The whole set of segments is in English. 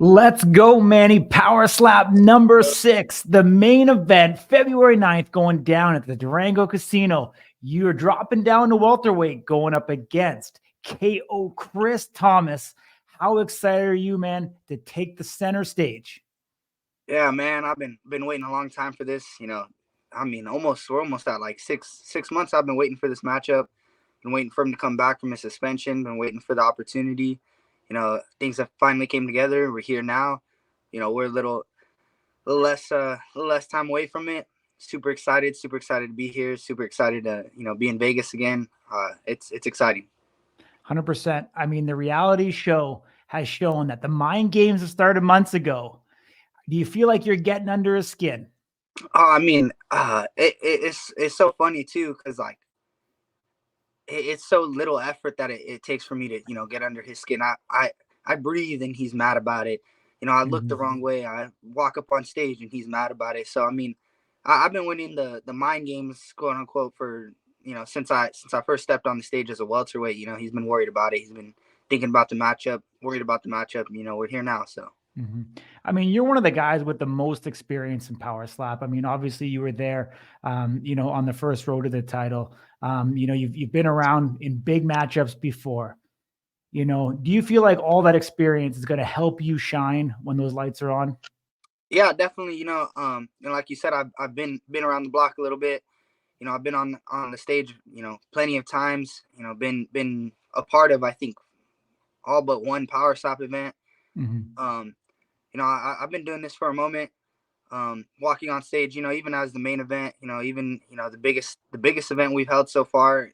Let's go, Manny. Power Slap number 6, the main event, February 9th, going down at the Durango Casino. You're dropping down to welterweight, going up against KO Chris Thomas. How excited are you, man, to take the center stage? Yeah, man, I've been waiting a long time for this. We're almost at like six months. I've been waiting for this matchup. Been waiting for him to come back from his suspension. Been waiting for the opportunity. Things have finally came together. We're here now. We're a little less time away from it. Super excited to be here. Super excited to be in Vegas again. It's exciting. 100%. I mean, the reality show has shown that the mind games have started months ago. Do you feel like you're getting under his skin? It's so funny too, because like it's so little effort that it takes for me to get under his skin. I breathe and he's mad about it. I look the wrong way. I walk up on stage and he's mad about it. So I've been winning the mind games, quote unquote, for since I first stepped on the stage as a welterweight. He's been worried about it. He's been thinking about the matchup, worried about the matchup. We're here now, so. I mean, you're one of the guys with the most experience in power slap. I mean, obviously you were there, on the first road to the title. You've been around in big matchups before. Do you feel like all that experience is going to help you shine when those lights are on? Yeah, definitely. Like you said, I've been around the block a little bit. I've been on the stage, plenty of times. Been a part of, I think, all but one power slap event. I've been doing this for a moment. Walking on stage, even as the main event, even the biggest event we've held so far,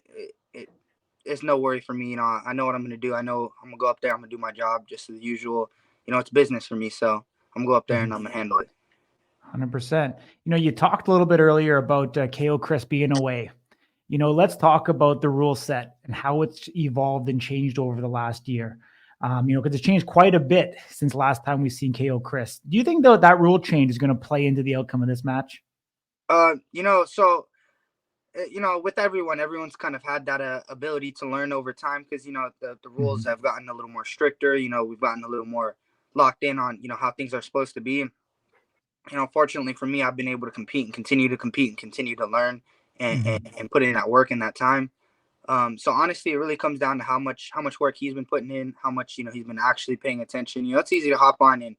it's no worry for me. I know what I'm gonna do. I know I'm gonna go up there. I'm gonna do my job just as usual. It's business for me, so I'm gonna go up there and I'm gonna handle it. 100%. You talked a little bit earlier about KO Chris being away. Let's talk about the rule set and how it's evolved and changed over the last year. Because it's changed quite a bit since last time we've seen KO Chris. Do you think though that rule change is going to play into the outcome of this match? With everyone's kind of had that ability to learn over time, because the rules have gotten a little more stricter. We've gotten a little more locked in on how things are supposed to be. Fortunately for me, I've been able to compete and continue to learn and put in that work in that time. So honestly, it really comes down to how much work he's been putting in, how much he's been actually paying attention. It's easy to hop on and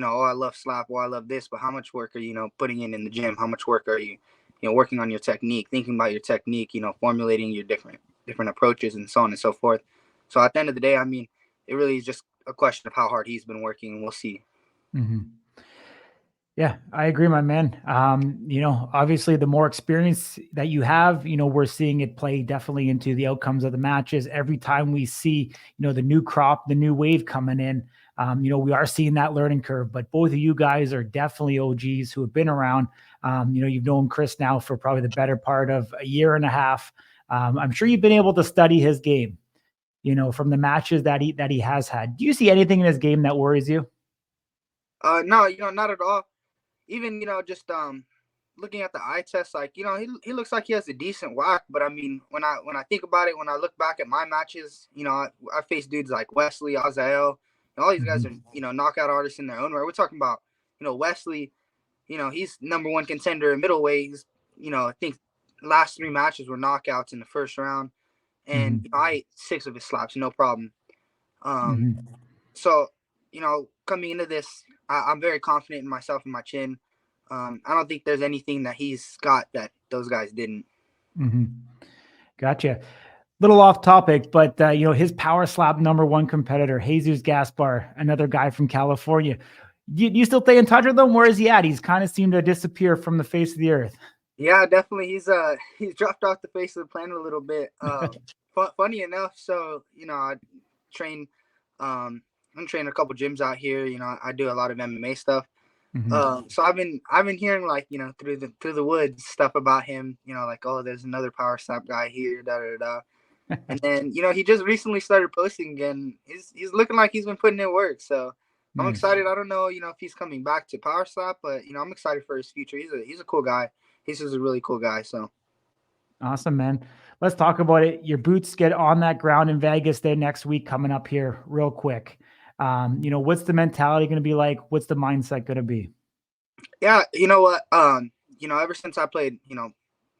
oh, I love slap, oh, I love this, but how much work are you putting in the gym? How much work are you working on your technique, thinking about your technique, formulating your different approaches and so on and so forth. So at the end of the day, I mean, it really is just a question of how hard he's been working, and we'll see. Yeah, I agree, my man. Obviously the more experience that you have, we're seeing it play definitely into the outcomes of the matches. Every time we see, the new crop, the new wave coming in, we are seeing that learning curve, but both of you guys are definitely OGs who have been around. You've known Chris now for probably the better part of a year and a half. I'm sure you've been able to study his game, from the matches that he has had. Do you see anything in his game that worries you? No, not at all. Even just looking at the eye test, like he looks like he has a decent whack. But I mean, when I think about it, when I look back at my matches, I face dudes like Wesley, Azael, all these guys are knockout artists in their own right. We're talking about Wesley, he's number one contender in middleweight. He's, I think last 3 matches were knockouts in the first round, and I ate 6 of his slaps, no problem. So coming into this, I'm very confident in myself and my chin. I don't think there's anything that he's got that those guys didn't. Gotcha. Little off topic, but his power slap number 1 competitor, Jesus Gaspar, another guy from California. Do you still stay in touch with him? Where is he at? He's kind of seemed to disappear from the face of the earth. Yeah, definitely. He's dropped off the face of the planet a little bit. Funny enough, so I train. I'm training a couple gyms out here. I do a lot of MMA stuff. So I've been hearing like through the woods stuff about him. Like, oh, there's another power slap guy here. Da da da. And then he just recently started posting again. He's looking like he's been putting in work. So I'm excited. I don't know if he's coming back to power slap, but I'm excited for his future. He's a cool guy. He's just a really cool guy. So awesome, man. Let's talk about it. Your boots get on that ground in Vegas there next week, coming up here real quick. What's the mentality going to be like? What's the mindset going to be? Yeah, you know what? Ever since I played,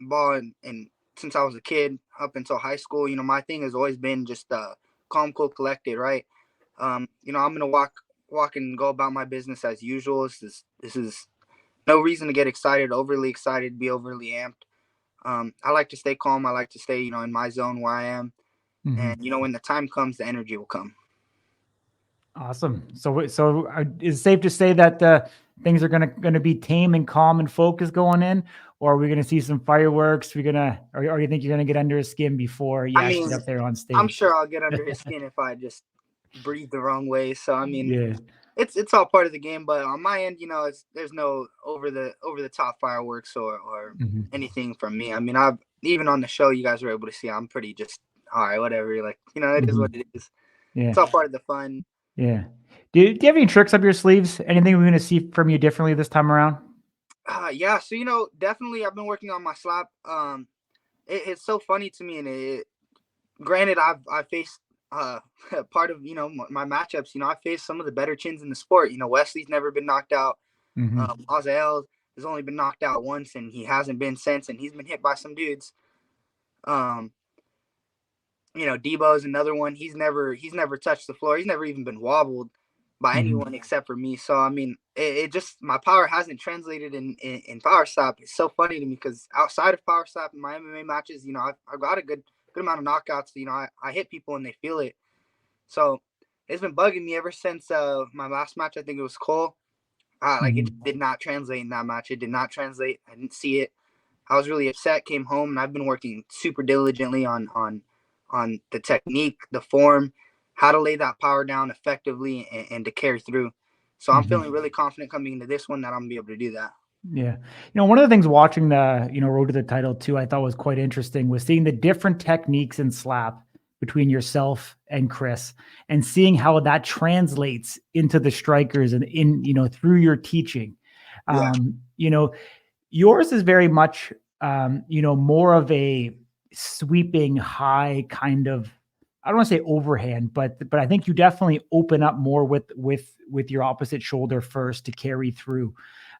ball and since I was a kid up until high school, my thing has always been just calm, cool, collected, right? I'm gonna walk and go about my business as usual. This is no reason to get excited, overly excited, be overly amped. I like to stay calm. I like to stay, in my zone where I am, Mhm. and when the time comes, the energy will come. Awesome. So is it safe to say that things are gonna be tame and calm and focused going in, or are we gonna see some fireworks? Or you think you're gonna get under his skin before you I actually mean, get up there on I'm stage? sure I'll get under his skin if I just breathe the wrong way. So I mean, Yeah. it's all part of the game. But on my end, there's no over the top fireworks or Mhm. anything from me. I mean, I've even on the show, you guys were able to see I'm pretty just all right, whatever. Like it is what Mhm. it is. Yeah. It's all part of the fun. Yeah. Do you have any tricks up your sleeves? Anything we're gonna see from you differently this time around? Yeah. So definitely, I've been working on my slap. It's so funny to me, and granted, I faced part of my matchups. I faced some of the better chins in the sport. Wesley's never been knocked out. Mhm. Azael has only been knocked out once, and he hasn't been since, and he's been hit by some dudes. Um, Debo's another one. He's never touched the floor. He's never even been wobbled by Mhm. anyone except for me. So I mean, it just my power hasn't translated in power slap. It's so funny to me because outside of power slap in my MMA matches, I've got a good amount of knockouts. I hit people and they feel it. So it's been bugging me ever since my last match. I think it was Cole. Like it Mhm. did not translate in that match. It did not translate. I didn't see it. I was really upset. Came home and I've been working super diligently on the technique, the form, how to lay that power down effectively and to carry through. So I'm Mhm. feeling really confident coming into this one that I'm gonna be able to do that. Yeah. One of the things watching the, Road to the Title too, I thought was quite interesting was seeing the different techniques in slap between yourself and Chris and seeing how that translates into the strikers and through your teaching. Yeah. Um, you know, Yours is very much, more of a sweeping high kind of, I don't want to say overhand, but I think you definitely open up more with your opposite shoulder first to carry through.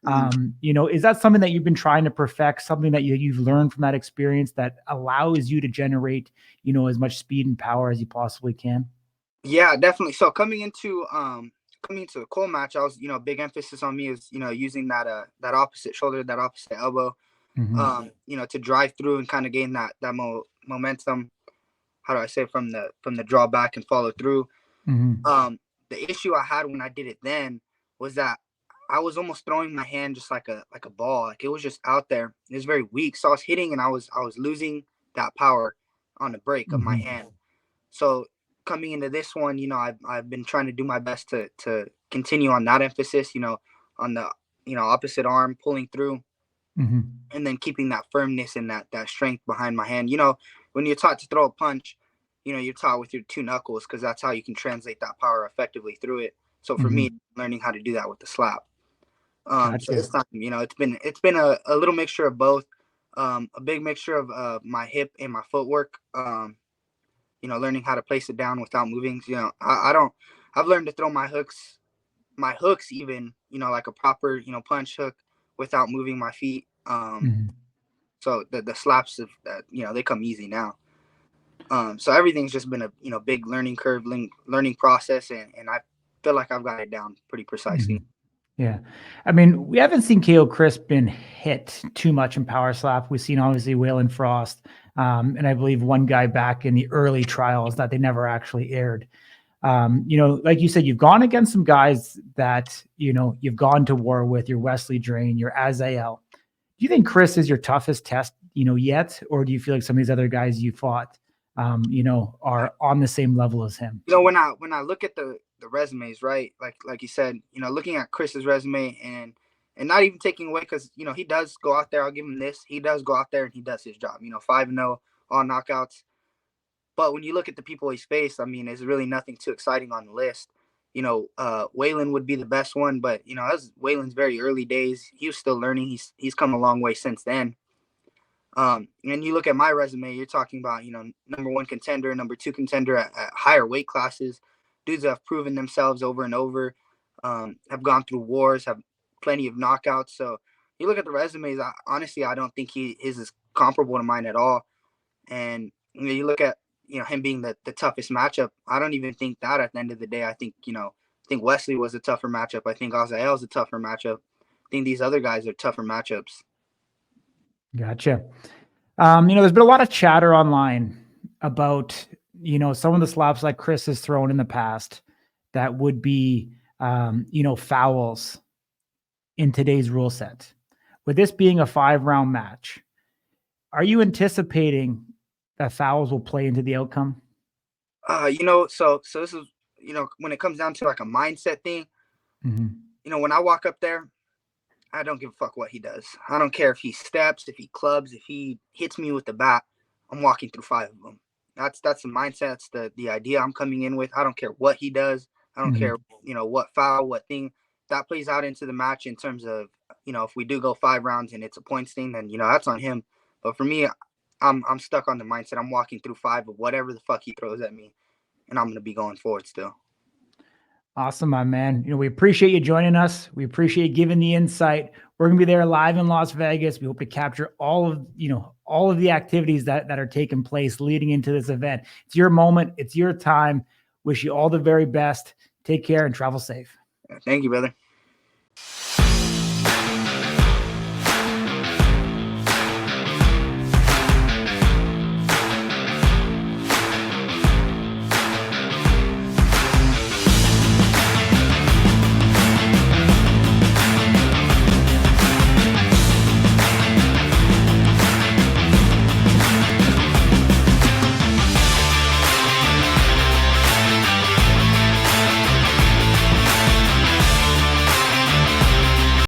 Mhm. Is that something that you've been trying to perfect, something that you've learned from that experience that allows you to generate, as much speed and power as you possibly can? Yeah, definitely. So coming into a Cole match, I was big emphasis on me is using that opposite shoulder, that opposite elbow, Hmm. to drive through and kind of gain that momentum. How do I say from the draw back and follow through? Hmm. The issue I had when I did it then was that I was almost throwing my hand just like a ball. Like it was just out there. It was very weak. So I was hitting and I was losing that power on the break of my Hmm. hand. So coming into this one, I've been trying to do my best to continue on that emphasis, on the opposite arm pulling through Hmm. and then keeping that firmness and that strength behind my hand. When you're taught to throw a punch, you're taught with your two knuckles because that's how you can translate that power effectively through it. So for me, Hmm. learning how to do that with the slap. So Gotcha. this time, it's been a little mixture of both, a big mixture of my hip and my footwork. Learning how to place it down without moving. I don't. I've learned to throw my hooks even, like a proper, punch hook without moving my feet. Mhm. So the slaps of that, they come easy now. So everything's just been a big learning curve, learning process, and I feel like I've got it down pretty precisely. Mhm. Yeah. I mean, we haven't seen KO Crispin hit too much in power slap. We've seen obviously Waylon Frost, and I believe one guy back in the early trials that they never actually aired. Like you said, you've gone against some guys that, you've gone to war with, your Wesley Drain, your Azael. Do you think Chris is your toughest test, yet? Or do you feel like some of these other guys you fought, are on the same level as him? When I look at the resumes, right, like you said, looking at Chris's resume and not even taking away because he does go out there. I'll give him this. He does go out there and he does his job. 5-0, all knockouts. But when you look at the people he's faced, I mean, there's really nothing too exciting on the list. Waylon would be the best one, but that was Waylon's very early days. He was still learning. He's come a long way since then. And you look at my resume, you're talking about number one contender, number two contender at higher weight classes. dudes that have proven themselves over and over, have gone through wars, have plenty of knockouts. So you look at the resumes. Honestly, I don't think he is comparable to mine at all. And you look at him being the toughest matchup. I don't even think that at the end of the day. I think Wesley was a tougher matchup. I think Azael is a tougher matchup. I think these other guys are tougher matchups. Gotcha. There's been a lot of chatter online about, some of the slaps like Chris has thrown in the past that would be, fouls in today's rule set. With this being a 5-round match, are you anticipating that fouls will play into the outcome? So this is, when it comes down to like a mindset thing, when I walk up there, I don't give a fuck what he does. I don't care if he steps, if he clubs, if he hits me with the bat. I'm walking through 5 of them. That's the mindset. That's the idea I'm coming in with. I don't care what he does. I don't care, what foul, what thing. That plays out into the match in terms of, if we do go 5 rounds and it's a points thing, then, that's on him. But for me, I'm stuck on the mindset. I'm walking through 5 of whatever the fuck he throws at me, and I'm going to be going forward still. Awesome, my man. We appreciate you joining us. We appreciate giving the insight. We're going to be there live in Las Vegas. We hope to capture all of the activities that are taking place leading into this event. It's your moment. It's your time. Wish you all the very best. Take care and travel safe. Thank you, brother.